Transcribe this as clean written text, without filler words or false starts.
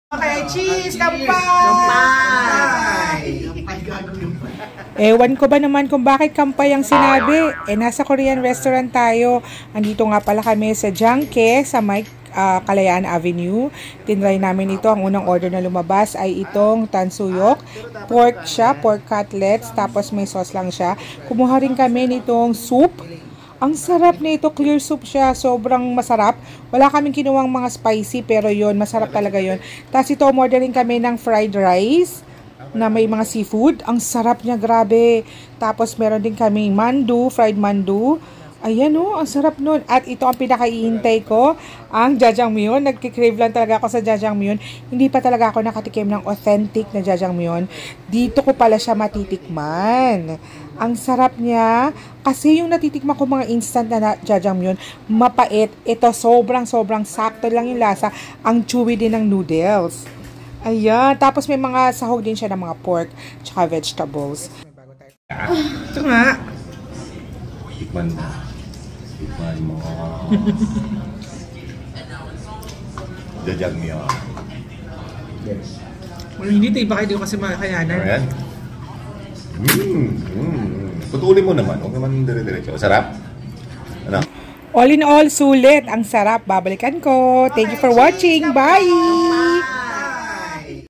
Okay, cheese! Kampay! Kampay! Ewan ko ba naman kung bakit kampay ang sinabi. Nasa Korean restaurant tayo. Andito nga pala kami sa Jangke, sa may Kalayaan Avenue. Tinry namin ito. Ang unang order na lumabas ay itong tansuyok. Pork siya, pork cutlets. Tapos may sauce lang siya. Kumuha rin kami nitong soup. Ang sarap nito, clear soup siya, sobrang masarap. Wala kaming kinuwang mga spicy, pero yon masarap talaga yon. Tapos ito, ordering kami ng fried rice na may mga seafood. Ang sarap niya, grabe. Tapos meron din kaming mandu, fried mandu. Ayan o, ang sarap nun. At ito ang pinakaihintay ko, ang jjajangmyeon. Nagkikrave lang talaga ako sa jjajangmyeon. Hindi pa talaga ako nakatikim ng authentic na jjajangmyeon. Dito ko pala siya matitikman. Ang sarap niya. Kasi yung natitikman ko mga instant na jjajangmyeon, mapait. Ito sobrang sakto lang yung lasa. Ang chewy din ng noodles. Ayan. Tapos may mga sahog din siya ng mga pork tsaka vegetables. Ito nga. Tikman mo. Tikman mo. Jjajangmyeon. Well, hindi tayo baka hindi ko kasi makakayanan. Ayan. Putulin mo naman. Huwag naman dire-diretso. Sarap. Ano? All in all, sulit. Ang sarap. Babalikan ko. Thank you for watching. Bye!